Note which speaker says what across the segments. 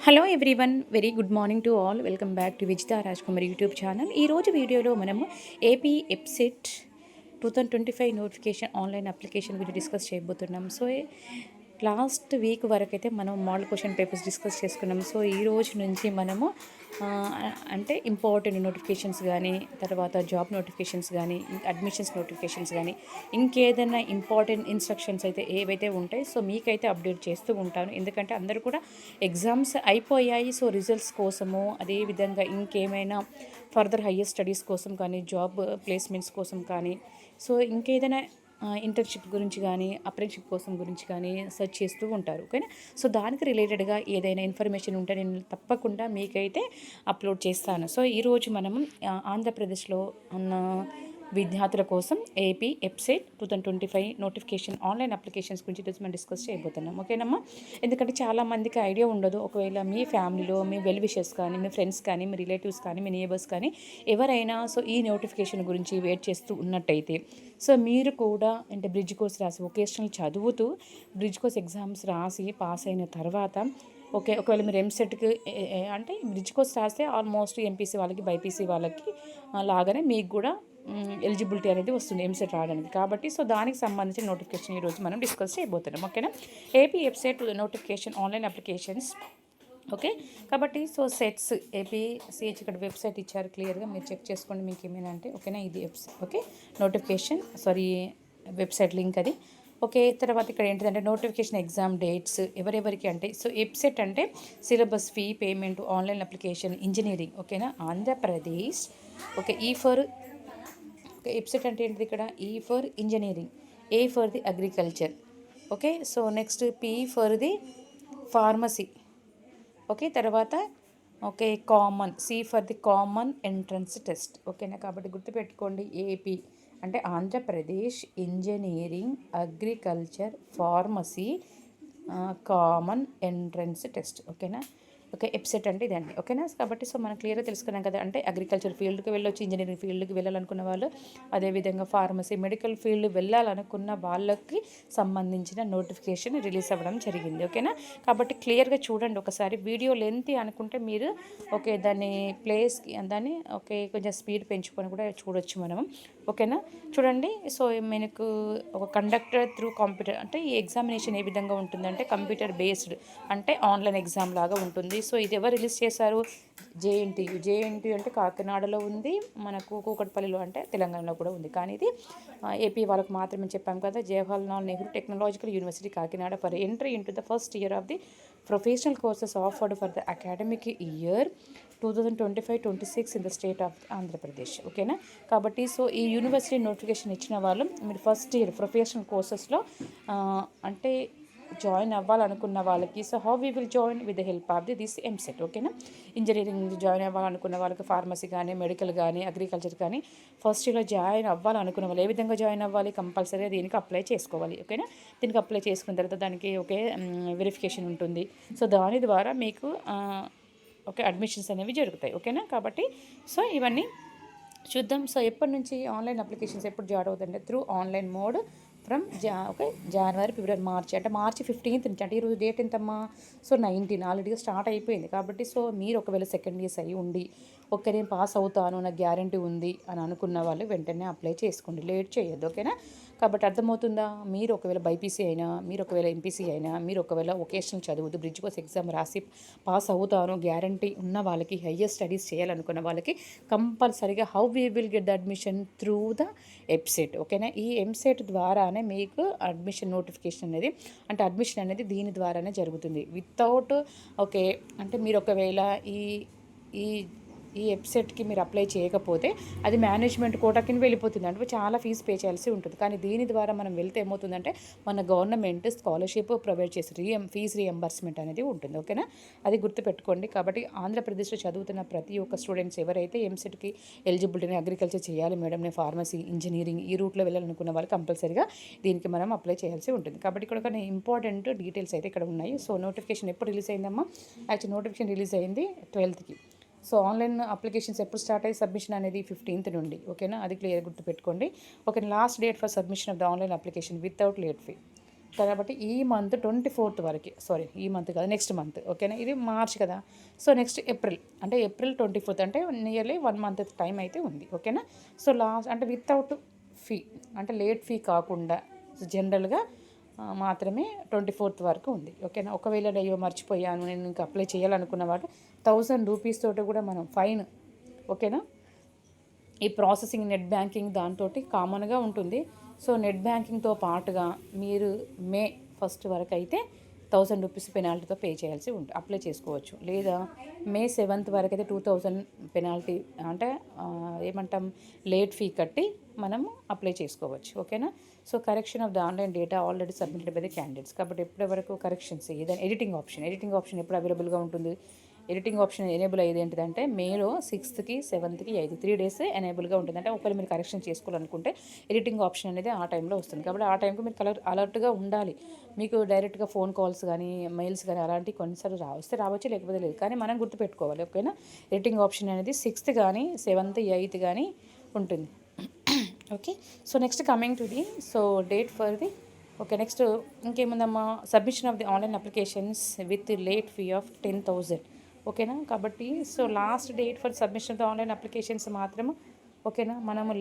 Speaker 1: Hello everyone, very good morning to all. Welcome back to Wichita Rajkumar YouTube channel. ఈరోజు వీడియోలో మనము AP EAPCET 2025 notification online application గురించి discuss చేయబోతున్నాం. So last week వరకు అయితే మనం మోడల్ క్వశ్చన్ పేపర్స్ డిస్కస్ చేసుకున్నాం. సో ఈ రోజు నుంచి మనము అంటే ఇంపార్టెంట్ నోటిఫికేషన్స్ కానీ, తర్వాత జాబ్ నోటిఫికేషన్స్ కానీ, అడ్మిషన్స్ నోటిఫికేషన్స్ కానీ, ఇంకేదైనా ఇంపార్టెంట్ ఇన్స్ట్రక్షన్స్ అయితే ఏవైతే ఉంటాయి సో మీకైతే అప్డేట్ చేస్తూ ఉంటాను. ఎందుకంటే అందరూ కూడా ఎగ్జామ్స్ అయిపోయాయి. సో రిజల్ట్స్ కోసము, అదేవిధంగా ఇంకేమైనా ఫర్దర్ హయ్యర్ స్టడీస్ కోసం కానీ, జాబ్ ప్లేస్మెంట్స్ కోసం కానీ, సో ఇంకేదైనా ఇంటర్న్షిప్ గురించి కానీ, అప్రెంటిషిప్ కోసం గురించి కానీ సెర్చ్ చేస్తూ ఉంటారు. ఓకేనా. సో దానికి రిలేటెడ్గా ఏదైనా ఇన్ఫర్మేషన్ ఉంటే నేను తప్పకుండా మీకైతే అప్లోడ్ చేస్తాను. సో ఈరోజు మనం ఆంధ్రప్రదేశ్లో ఉన్న విద్యార్థుల కోసం AP EAPCET 2025 notification online applications గురించి మనం డిస్కస్ చేయబోతున్నాం. ఓకేనమ్మా. ఎందుకంటే చాలామందికి ఐడియా ఉండదు. ఒకవేళ మీ ఫ్యామిలీలో మీ వెల్ విషర్స్ కానీ, మీ ఫ్రెండ్స్ కానీ, మీ రిలేటివ్స్ కానీ, మీ నేబర్స్ కానీ ఎవరైనా సో ఈ నోటిఫికేషన్ గురించి వెయిట్ చేస్తూ ఉన్నట్టయితే, సో మీరు కూడా అంటే బ్రిడ్జ్ కోర్స్ రాసి వొకేషనల్ చదువుతూ బ్రిడ్జ్ కోర్స్ ఎగ్జామ్స్ రాసి పాస్ అయిన తర్వాత ఒకవేళ మీరు ఎంసెట్కి అంటే బ్రిడ్జ్ కోర్స్ రాస్తే ఆల్మోస్ట్ ఎంపీసీ వాళ్ళకి, బైపీసీ వాళ్ళకి లాగానే మీకు కూడా ఎలిజిబిలిటీ అనేది వస్తుంది ఎంసెట్ రావడానికి. కాబట్టి సో దానికి సంబంధించిన నోటిఫికేషన్ ఈరోజు మనం డిస్కస్ చేయబోతున్నాం. ఓకేనా. AP website notification online applications. Okay. కాబట్టి సో సెట్స్ ఏపీసీహెచ్ ఇక్కడ వెబ్సైట్ ఇచ్చారు క్లియర్గా, మీరు చెక్ చేసుకోండి మీకు ఏమైనా అంటే. ఓకేనా. ఇది website. Okay. Notification website link అది. ఓకే. తర్వాత ఇక్కడ ఏంటిదంటే నోటిఫికేషన్ ఎగ్జామ్ డేట్స్ ఎవరెవరికి అంటే సో వెబ్సైట్ అంటే syllabus, fee, payment, online application, engineering. ఓకేనా. ఆంధ్రప్రదేశ్. ఓకే. వెబ్సైట్ అంటే ఏంటిది ఇక్కడ? E for engineering, A for the agriculture. Okay. So next P for the pharmacy. Okay. తర్వాత common, C for the common entrance test. ఓకేనా. కాబట్టి గుర్తుపెట్టుకోండి, AP అంటే Andhra Pradesh engineering, agriculture, pharmacy, common entrance test. ఓకేనా. Okay. Website అంటే ఇదండి. ఓకేనా. కాబట్టి సో మనం క్లియర్గా తెలుసుకున్నాం కదా. అంటే అగ్రికల్చర్ ఫీల్డ్కి వెళ్ళొచ్చు, ఇంజనీరింగ్ ఫీల్డ్కి వెళ్ళాలనుకున్న వాళ్ళు, అదేవిధంగా ఫార్మసీ, మెడికల్ ఫీల్డ్ వెళ్ళాలనుకున్న వాళ్ళకి సంబంధించిన నోటిఫికేషన్ రిలీజ్ అవ్వడం జరిగింది. ఓకేనా. కాబట్టి క్లియర్గా చూడండి ఒకసారి. వీడియో లెంత్ అనుకుంటే మీరు దాన్ని దాన్ని కొంచెం స్పీడ్ పెంచుకొని కూడా చూడొచ్చు మనం. ఓకేనా. చూడండి. సో మనకు ఒక కండక్టర్ త్రూ కంప్యూటర్ అంటే ఈ ఎగ్జామినేషన్ ఏ విధంగా ఉంటుందంటే కంప్యూటర్ బేస్డ్ అంటే ఆన్లైన్ ఎగ్జామ్ లాగా ఉంటుంది. సో ఇది ఎవరు రిలీజ్ చేశారు? జేఎన్టీయూ అంటే కాకినాడలో ఉంది, మనకు కూకట్పల్లిలో అంటే తెలంగాణలో కూడా ఉంది. కానీ ఇది ఏపీ వాళ్ళకు మాత్రమే చెప్పాం కదా. Jawaharlal Nehru technological university Kakinada for entry into the first year of the professional courses offered for the academic year 2025-26 in the state of Andhra Pradesh. ఓకేనా. కాబట్టి సో ఈ యూనివర్సిటీ నోటిఫికేషన్ ఇచ్చిన వాళ్ళు మీరు ఫస్ట్ ఇయర్ ప్రొఫెషనల్ కోర్సెస్లో అంటే జాయిన్ అవ్వాలనుకున్న వాళ్ళకి so how we will join with the help of this EAMCET. ఓకేనా. ఇంజనీరింగ్ జాయిన్ అవ్వాలనుకున్న వాళ్ళకి, ఫార్మసీ కానీ, మెడికల్ కానీ, అగ్రికల్చర్ కానీ ఫస్ట్ ఇయర్లో జాయిన్ అవ్వాలనుకున్న వాళ్ళు ఏ విధంగా జాయిన్ అవ్వాలి? కంపల్సరీగా దీనికి అప్లై చేసుకోవాలి. ఓకేనా. దీనికి అప్లై చేసుకున్న తర్వాత దానికి వెరిఫికేషన్ ఉంటుంది. సో దాని ద్వారా మీకు అడ్మిషన్స్ అనేవి జరుగుతాయి. ఓకేనా. కాబట్టి సో ఇవన్నీ చూద్దాం. సో ఎప్పటి నుంచి ఆన్లైన్ అప్లికేషన్స్ ఎప్పుడు జాయిన్ అవుతుందంటే through online mode from January, February, March అంటే మార్చి 15th నుంచి. అంటే ఈరోజు డేట్ ఎంతమ్మా? సో 19 ఆల్రెడీగా స్టార్ట్ అయిపోయింది. కాబట్టి సో మీరు ఒకవేళ సెకండ్ ఇయర్స్ అయ్యి ఉండి నేను పాస్ అవుతాను, నాకు గ్యారంటీ ఉంది అని అనుకున్న వాళ్ళు వెంటనే అప్లై చేసుకోండి, లేట్ చేయొద్దు. ఓకేనా. కాబట్టి అర్థమవుతుందా? మీరు ఒకవేళ బైపీసీ అయినా, మీరు ఒకవేళ ఎంపీసీ అయినా, మీరు ఒకవేళ వొకేషనల్ చదువుతూ బ్రిడ్జ్ కోర్స్ ఎగ్జామ్ రాసి పాస్ అవుతాను గ్యారంటీ ఉన్న వాళ్ళకి, హయ్యర్ స్టడీస్ చేయాలనుకున్న వాళ్ళకి కంపల్సరీగా how we will get the admission through the website. ఓకేనా. ఈ వెబ్సైట్ ద్వారానే మీకు అడ్మిషన్ నోటిఫికేషన్ అనేది అంటే అడ్మిషన్ అనేది దీని ద్వారానే జరుగుతుంది. వితౌట్ అంటే మీరు ఒకవేళ ఈ ఈ వెబ్సైట్కి మీరు అప్లై చేయకపోతే అది మేనేజ్మెంట్ కోటాకి వెళ్ళిపోతుంది. అంటే చాలా ఫీజు పే చేయాల్సి ఉంటుంది. కానీ దీని ద్వారా మనం వెళ్తే ఏమవుతుందంటే మన గవర్నమెంట్ స్కాలర్షిప్ ప్రొవైడ్ చేసి ఫీజు రియంబర్స్మెంట్ అనేది ఉంటుంది. ఓకేనా. అది గుర్తుపెట్టుకోండి. కాబట్టి ఆంధ్రప్రదేశ్లో చదువుతున్న ప్రతి ఒక్క స్టూడెంట్స్ ఎవరైతే ఎంసెట్కి ఎలిజిబిలిటీ అగ్రికల్చర్ చేయాలి మేడం, నేను ఫార్మసీ, ఇంజనీరింగ్ ఈ రూట్లో వెళ్ళాలనుకున్న వాళ్ళు కంపల్సరీగా దీనికి మనం అప్లై చేయాల్సి ఉంటుంది. కాబట్టి ఇక్కడ కొన్ని ఇంపార్టెంట్ డీటెయిల్స్ అయితే ఇక్కడ ఉన్నాయి. సో నోటిఫికేషన్ ఎప్పుడు రిలీజ్ అయిందమ్మా? యాక్చువల్ నోటిఫికేషన్ రిలీజ్ అయింది 12th. సో ఆన్లైన్ అప్లికేషన్స్ ఎప్పుడు స్టార్ట్ అయ్యి సబ్మిషన్ అనేది 15th నుండి. ఓకేనా. అది క్లియర్ గుర్తుపెట్టుకోండి. Last date for submission of the online application without late fee. కాబట్టి ఈ మంత్ 24th వరకు, సారీ ఈ మంత్ కాదు, నెక్స్ట్ మంత్, ఓకేనా. ఇది మార్చ్ కదా, సో నెక్స్ట్ ఏప్రిల్, అంటే ఏప్రిల్ 24th, అంటే నియర్లీ 1 మంత్ టైం అయితే ఉంది, ఓకేనా. సో లాస్ట్ అంటే వితౌట్ ఫీ, అంటే లేట్ ఫీ కాకుండా జనరల్గా మాత్రమే 24th వరకు ఉంది, ఓకేనా. ఒకవేళ అయ్యో మర్చిపోయాను నేను ఇంకా అప్లై చేయాలనుకున్న వాడు 1000 రూపీస్ తోటి కూడా మనం ఫైన్, ఓకేనా. ఈ ప్రాసెసింగ్ నెట్ బ్యాంకింగ్ దాంతో కామన్గా ఉంటుంది. సో నెట్ బ్యాంకింగ్తో పాటుగా మీరు మే 1st వరకు అయితే 1000 రూపీస్ పెనాల్టీతో పే చేయాల్సి ఉంటుంది, అప్లై చేసుకోవచ్చు. లేదా మే 7th వరకు అయితే 2000 పెనాల్టీ, అంటే ఏమంటాం, లేట్ ఫీ కట్టి మనము అప్లై చేసుకోవచ్చు, ఓకేనా. So correction of the online data already submitted by the candidates. కాబట్టి ఎప్పటి వరకు కరెక్షన్స్, ఏదైనా ఎడిటింగ్ ఆప్షన్ ఎప్పుడు అవైలబుల్గా ఉంటుంది. ఎడిటింగ్ ఆప్షన్ ఎనేబుల్ అయ్యేది ఏంటిదంటే మేలో 6th, 7th, 8th 3 days ఎనేబుల్గా ఉంటుంది. అంటే ఒకవేళ మీరు కరెక్షన్ చేసుకోవాలనుకుంటే ఎడిటింగ్ ఆప్షన్ అనేది ఆ టైంలో వస్తుంది. కాబట్టి ఆ టైంకి మీరు అలర్ట్గా ఉండాలి. మీకు డైరెక్ట్గా ఫోన్ కాల్స్ కానీ మెయిల్స్ కానీ అలాంటివి కొన్నిసార్లు వస్తే రావచ్చు, లేకపోతే లేదు. కానీ మనం గుర్తుపెట్టుకోవాలి, ఓకేనా. ఎడిటింగ్ ఆప్షన్ అనేది 6th కానీ 7th, 8th కానీ ఉంటుంది. Okay, so next coming to the date for the, okay. Next ఇంకేముందమ్మా, submission of the online applications with late fee of 10,000, ఓకేనా. కాబట్టి so last date for submission of the online applications మాత్రము, ఓకేనా. మనము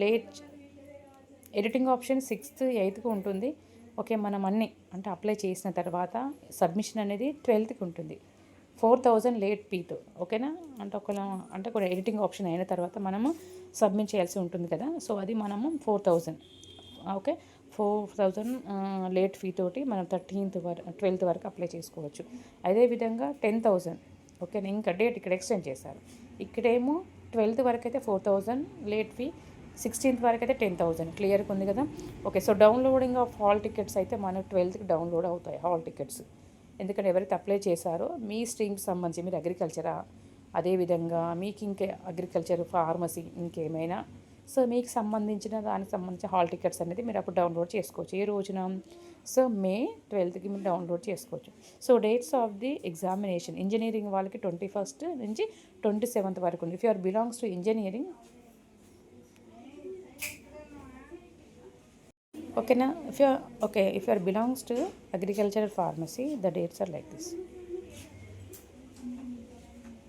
Speaker 1: editing option 6th, 8th ఉంటుంది, okay. మనం అన్నీ అంటే అప్లై చేసిన తర్వాత సబ్మిషన్ అనేది 12th ఉంటుంది, 4000 లేట్ ఫీతో, ఓకేనా. అంటే కొన్ని ఎడిటింగ్ ఆప్షన్ అయిన తర్వాత మనము సబ్మిట్ చేయాల్సి ఉంటుంది కదా, సో అది మనము 4000, ఓకే. 4000 లేట్ ఫీ తోటి మనం 12th వరకు అప్లై చేసుకోవచ్చు. అదేవిధంగా 10,000, ఓకే. ఇంకా డేట్ ఇక్కడ ఎక్స్టెండ్ చేశారు. ఇక్కడేమో 12th వరకు అయితే 4000 లేట్ ఫీ, 16th వరకు అయితే 10,000. క్లియర్గా ఉంది కదా, okay. So downloading of hall tickets అయితే మనకు 12th డౌన్లోడ్ అవుతాయి హాల్ టికెట్స్. ఎందుకంటే ఎవరైతే అప్లై చేశారో మీ స్ట్రీమ్కి సంబంధించి, మీరు అగ్రికల్చరా, అదేవిధంగా మీకు ఇంకే అగ్రికల్చర్, ఫార్మసీ, ఇంకేమైనా, సో మీకు దానికి సంబంధించిన హాల్ టికెట్స్ అనేది మీరు అప్పుడు డౌన్లోడ్ చేసుకోవచ్చు. ఏ రోజున, సో మే 12th మీరు డౌన్లోడ్ చేసుకోవచ్చు. So dates of the examination, engineering వాళ్ళకి 21st నుంచి 27th వరకు ఉంది. If you are belongs to engineering, ఓకేనా. If you are belongs to agriculture, pharmacy, the dates are like this.